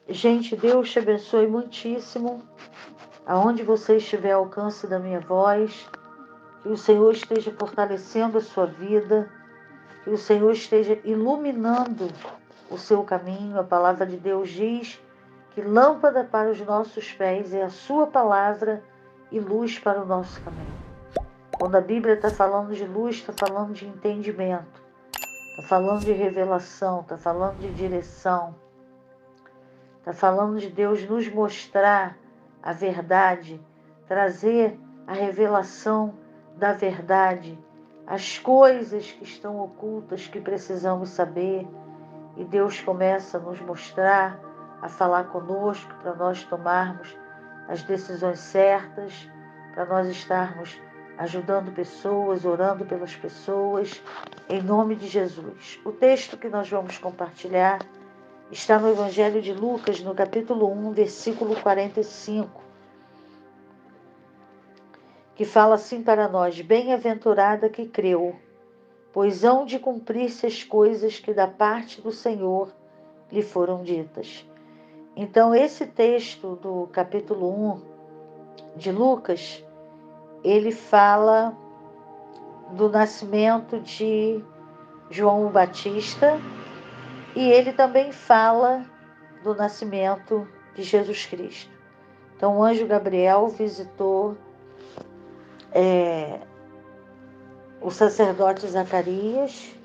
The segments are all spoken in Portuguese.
Gente, Deus te abençoe muitíssimo. Aonde você estiver ao alcance da minha voz, que o Senhor esteja fortalecendo a sua vida, que o Senhor esteja iluminando o seu caminho. A palavra de Deus diz que lâmpada para os nossos pés é a sua palavra e luz para o nosso caminho. Quando a Bíblia está falando de luz, está falando de entendimento, está falando de revelação, está falando de direção, está falando de Deus nos mostrar a verdade, trazer a revelação da verdade, as coisas que estão ocultas que precisamos saber. E Deus começa a nos mostrar, a falar conosco, para nós tomarmos as decisões certas, para nós estarmos ajudando pessoas, orando pelas pessoas, em nome de Jesus. O texto que nós vamos compartilhar está no Evangelho de Lucas, no capítulo 1, versículo 45, que fala assim para nós: bem-aventurada que creu, pois hão de cumprir-se as coisas que da parte do Senhor lhe foram ditas. Então, esse texto do capítulo 1 de Lucas, ele fala do nascimento de João Batista e ele também fala do nascimento de Jesus Cristo. Então, o anjo Gabriel visitou o sacerdote Zacarias,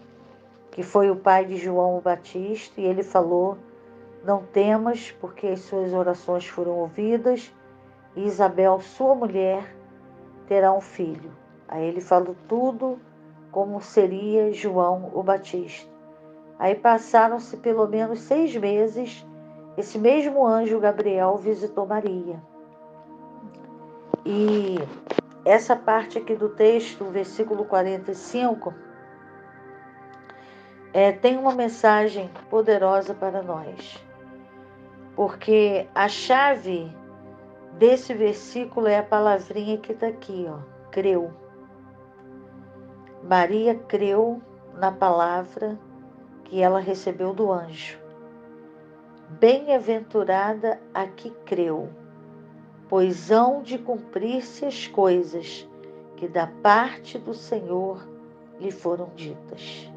que foi o pai de João Batista, e ele falou: não temas, porque as suas orações foram ouvidas, e Isabel, sua mulher, terá um filho. Aí ele falou tudo como seria João o Batista. Aí passaram-se pelo menos 6 meses, esse mesmo anjo Gabriel visitou Maria. E essa parte aqui do texto, o versículo 45, tem uma mensagem poderosa para nós. Porque a chave desse versículo é a palavrinha que está aqui, ó, creu. Maria creu na palavra que ela recebeu do anjo. Bem-aventurada a que creu, pois hão de cumprir-se as coisas que da parte do Senhor lhe foram ditas.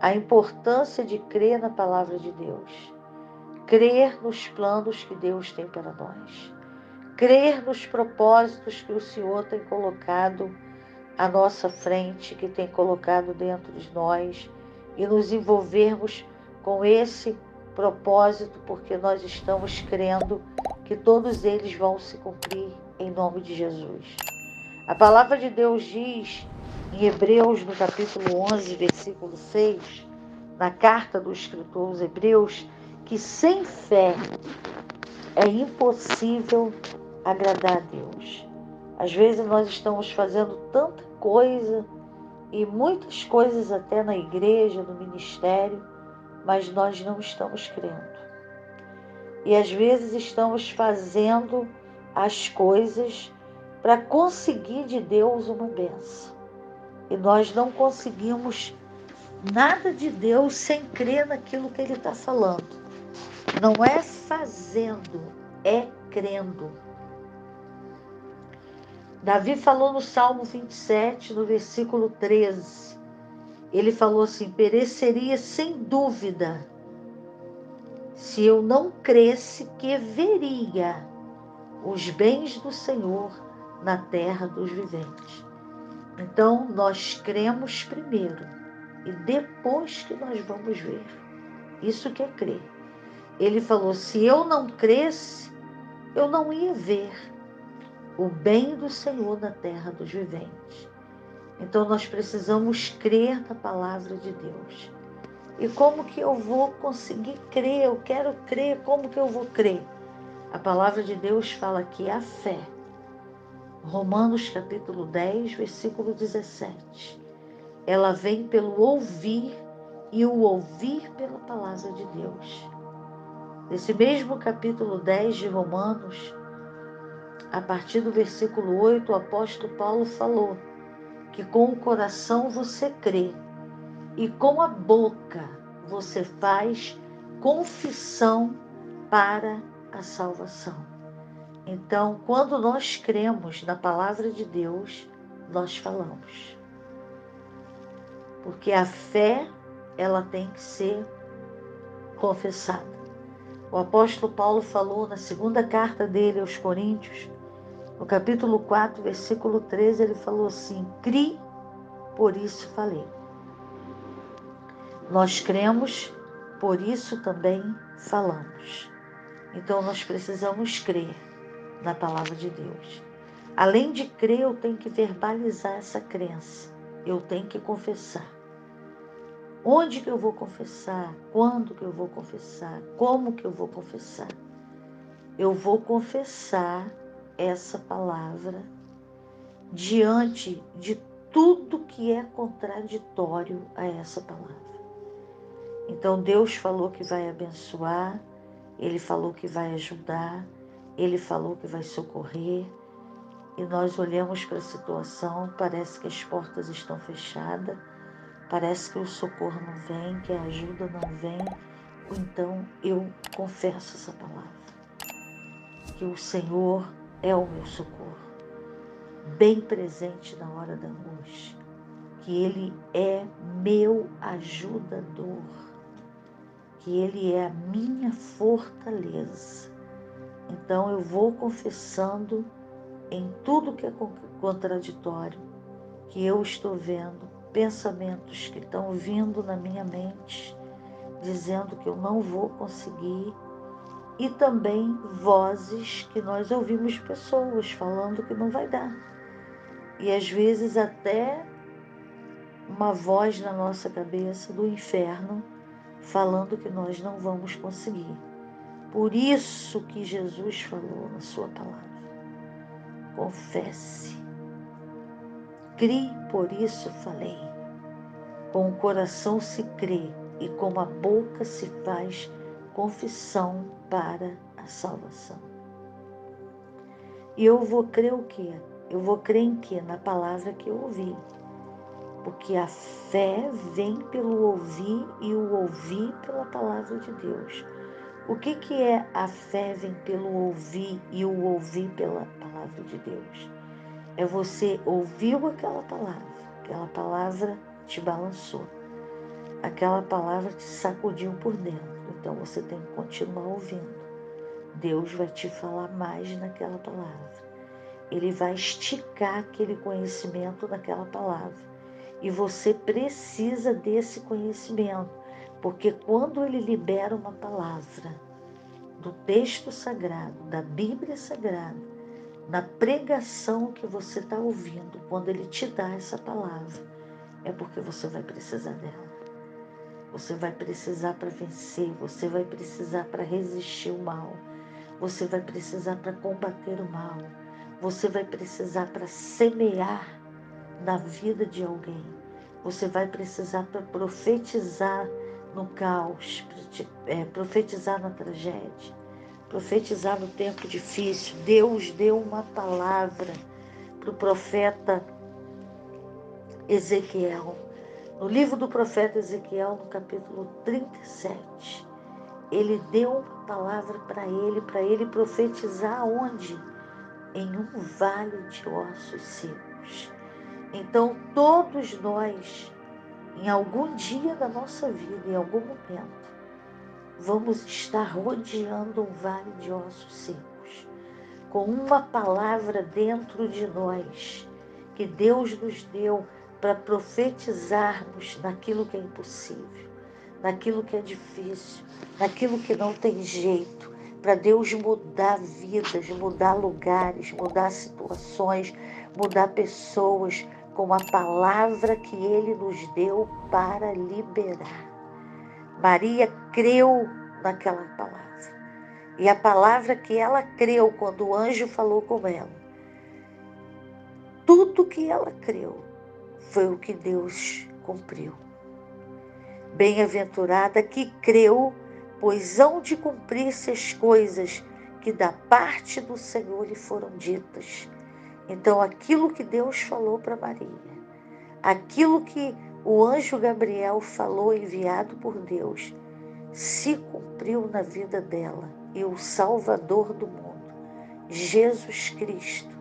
A importância de crer na palavra de Deus, crer nos planos que Deus tem para nós, crer nos propósitos que o Senhor tem colocado à nossa frente, que tem colocado dentro de nós, e nos envolvermos com esse propósito, porque nós estamos crendo que todos eles vão se cumprir em nome de Jesus. A palavra de Deus diz em Hebreus, no capítulo 11, versículo 6, na carta do escritor aos Hebreus, que sem fé é impossível agradar a Deus. Às vezes nós estamos fazendo tanta coisa, e muitas coisas até na igreja, no ministério, mas nós não estamos crendo. E às vezes estamos fazendo as coisas para conseguir de Deus uma bênção. E nós não conseguimos nada de Deus sem crer naquilo que Ele está falando. Não é fazendo, é crendo. Davi falou no Salmo 27, no versículo 13. Ele falou assim: pereceria sem dúvida se eu não cresse que veria os bens do Senhor na terra dos viventes. Então, nós cremos primeiro e depois que nós vamos ver. Isso que é crer. Ele falou: se eu não cresce, eu não ia ver o bem do Senhor na terra dos viventes. Então nós precisamos crer na palavra de Deus. E como que eu vou conseguir crer? Eu quero crer, como que eu vou crer? A palavra de Deus fala que a fé, Romanos capítulo 10, versículo 17, ela vem pelo ouvir, e o ouvir pela palavra de Deus. Nesse mesmo capítulo 10 de Romanos, a partir do versículo 8, o apóstolo Paulo falou que com o coração você crê e com a boca você faz confissão para a salvação. Então, quando nós cremos na palavra de Deus, nós falamos. Porque a fé, ela tem que ser confessada. O apóstolo Paulo falou na segunda carta dele aos Coríntios, no capítulo 4, versículo 13, ele falou assim: "Cri, por isso falei." Nós cremos, por isso também falamos. Então nós precisamos crer na palavra de Deus. Além de crer, eu tenho que verbalizar essa crença. Eu tenho que confessar. Onde que eu vou confessar? Quando que eu vou confessar? Como que eu vou confessar? Eu vou confessar essa palavra diante de tudo que é contraditório a essa palavra. Então Deus falou que vai abençoar, Ele falou que vai ajudar, Ele falou que vai socorrer, e nós olhamos para a situação, parece que as portas estão fechadas, parece que o socorro não vem, que a ajuda não vem. Então eu confesso essa palavra, que o Senhor é o meu socorro, bem presente na hora da angústia, que Ele é meu ajudador, que Ele é a minha fortaleza. Então eu vou confessando em tudo que é contraditório, que eu estou vendo, pensamentos que estão vindo na minha mente, dizendo que eu não vou conseguir, e também vozes que nós ouvimos pessoas falando que não vai dar. E às vezes até uma voz na nossa cabeça do inferno falando que nós não vamos conseguir. Por isso que Jesus falou na sua palavra: confesse. Crie, por isso falei. Com o coração se crê e com a boca se faz confissão para a salvação. E eu vou crer o quê? Eu vou crer em quê? Na palavra que eu ouvi. Porque a fé vem pelo ouvir e o ouvir pela palavra de Deus. O que é a fé vem pelo ouvir e o ouvir pela palavra de Deus? É você ouviu aquela palavra te balançou, aquela palavra te sacudiu por dentro, então você tem que continuar ouvindo. Deus vai te falar mais naquela palavra, Ele vai esticar aquele conhecimento naquela palavra, e você precisa desse conhecimento, porque quando Ele libera uma palavra do texto sagrado, da Bíblia Sagrada, na pregação que você está ouvindo, quando Ele te dá essa palavra, é porque você vai precisar dela. Você vai precisar para vencer, você vai precisar para resistir o mal, você vai precisar para combater o mal, você vai precisar para semear na vida de alguém, você vai precisar para profetizar no caos, profetizar na tragédia, profetizar no tempo difícil. Deus deu uma palavra para o profeta Ezequiel. No livro do profeta Ezequiel, no capítulo 37, ele deu uma palavra para ele profetizar onde? Em um vale de ossos secos. Então, todos nós, em algum dia da nossa vida, em algum momento, vamos estar rodeando um vale de ossos secos, com uma palavra dentro de nós, que Deus nos deu para profetizarmos naquilo que é impossível, naquilo que é difícil, naquilo que não tem jeito, para Deus mudar vidas, mudar lugares, mudar situações, mudar pessoas, com a palavra que Ele nos deu para liberar. Maria creu naquela palavra. E a palavra que ela creu quando o anjo falou com ela, tudo que ela creu foi o que Deus cumpriu. Bem-aventurada que creu, pois hão de cumprir-se as coisas que da parte do Senhor lhe foram ditas. Então, aquilo que Deus falou para Maria, aquilo que o anjo Gabriel falou, enviado por Deus, se cumpriu na vida dela. e o Salvador do mundo, Jesus Cristo,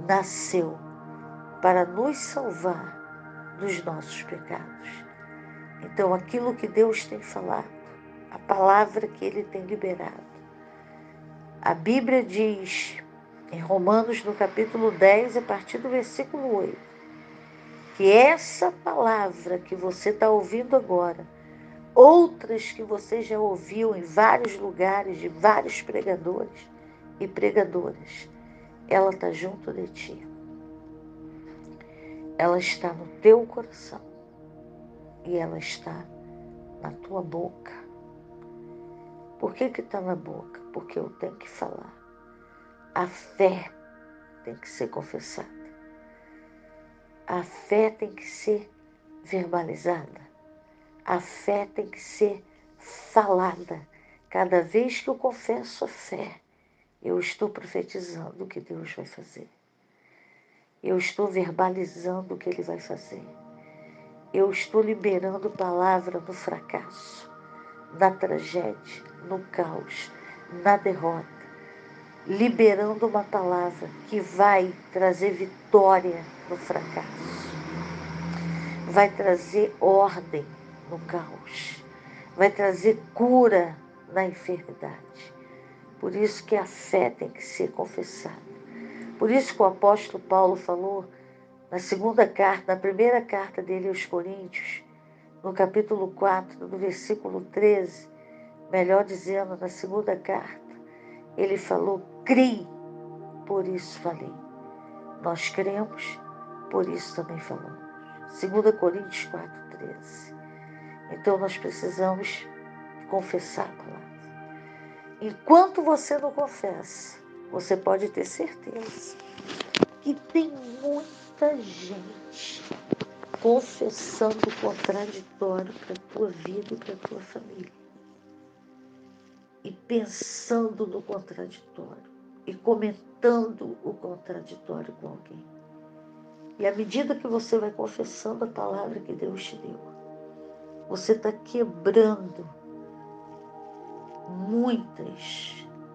nasceu para nos salvar dos nossos pecados. Então, aquilo que Deus tem falado, a palavra que Ele tem liberado, a Bíblia diz, em Romanos, no capítulo 10, a partir do versículo 8, que essa palavra que você está ouvindo agora, outras que você já ouviu em vários lugares, de vários pregadores e pregadoras, ela está junto de ti. Ela está no teu coração e ela está na tua boca. Por que está na boca? Porque eu tenho que falar. A fé tem que ser confessada. A fé tem que ser verbalizada. A fé tem que ser falada. Cada vez que eu confesso a fé, eu estou profetizando o que Deus vai fazer. Eu estou verbalizando o que Ele vai fazer. Eu estou liberando palavra no fracasso, na tragédia, no caos, na derrota. Liberando uma palavra que vai trazer vitória no fracasso. Vai trazer ordem no caos. Vai trazer cura na enfermidade. Por isso que a fé tem que ser confessada. Por isso que o apóstolo Paulo falou na primeira carta dele aos Coríntios, no capítulo 4, no versículo 13, melhor dizendo, na segunda carta, ele falou: "Criei, por isso falei." Nós cremos, por isso também falamos. 2 Coríntios 4, 13. Então nós precisamos confessar a palavra. Enquanto você não confessa, você pode ter certeza que tem muita gente confessando o contraditório para a tua vida e para a tua família. E pensando no contraditório. E comentando o contraditório com alguém. E à medida que você vai confessando a palavra que Deus te deu, você está quebrando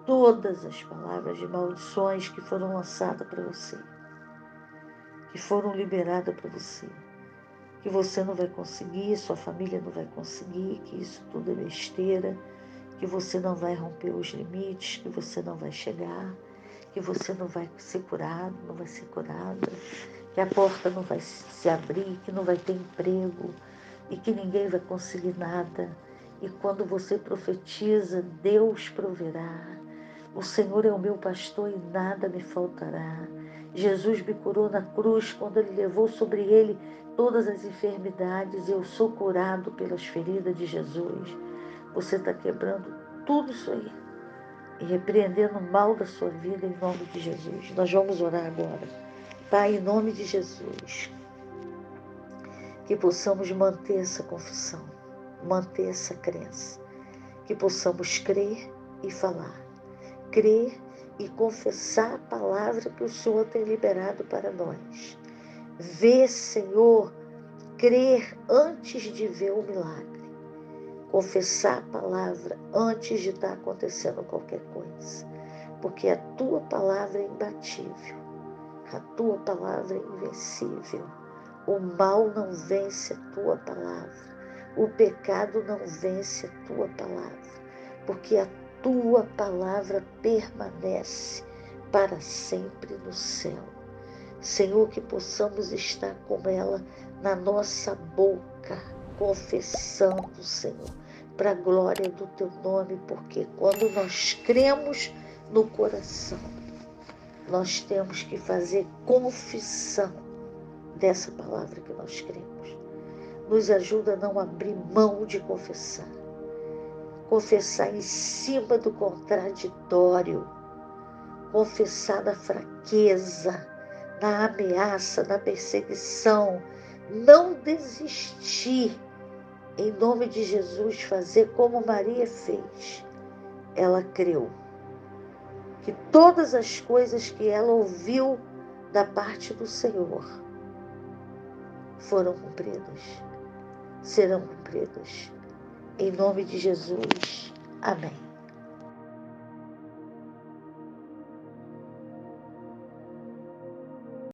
todas as palavras de maldições que foram lançadas para você, que foram liberadas para você, que você não vai conseguir, sua família não vai conseguir, que isso tudo é besteira, que você não vai romper os limites, que você não vai chegar, que você não vai ser curado, não vai ser curada, que a porta não vai se abrir, que não vai ter emprego e que ninguém vai conseguir nada. E quando você profetiza, Deus proverá. O Senhor é o meu pastor e nada me faltará. Jesus me curou na cruz quando Ele levou sobre Ele todas as enfermidades. Eu sou curado pelas feridas de Jesus. Você está quebrando tudo isso aí e repreendendo o mal da sua vida em nome de Jesus. Nós vamos orar agora. Pai, em nome de Jesus, que possamos manter essa confissão, manter essa crença, que possamos crer e falar, crer e confessar a palavra que o Senhor tem liberado para nós. Ver, Senhor, crer antes de ver o milagre, confessar a palavra antes de estar acontecendo qualquer coisa, porque a Tua palavra é imbatível. A Tua palavra é invencível. O mal não vence a Tua palavra. O pecado não vence a Tua palavra. Porque a Tua palavra permanece para sempre no céu. Senhor, que possamos estar com ela na nossa boca, confessando, Senhor, para a glória do Teu nome. Porque quando nós cremos no coração, nós temos que fazer confissão dessa palavra que nós cremos. Nos ajuda a não abrir mão de confessar. Confessar em cima do contraditório. Confessar na fraqueza, na ameaça, na perseguição. Não desistir. Em nome de Jesus, fazer como Maria fez. Ela creu que todas as coisas que ela ouviu da parte do Senhor foram cumpridas, serão cumpridas. Em nome de Jesus. Amém.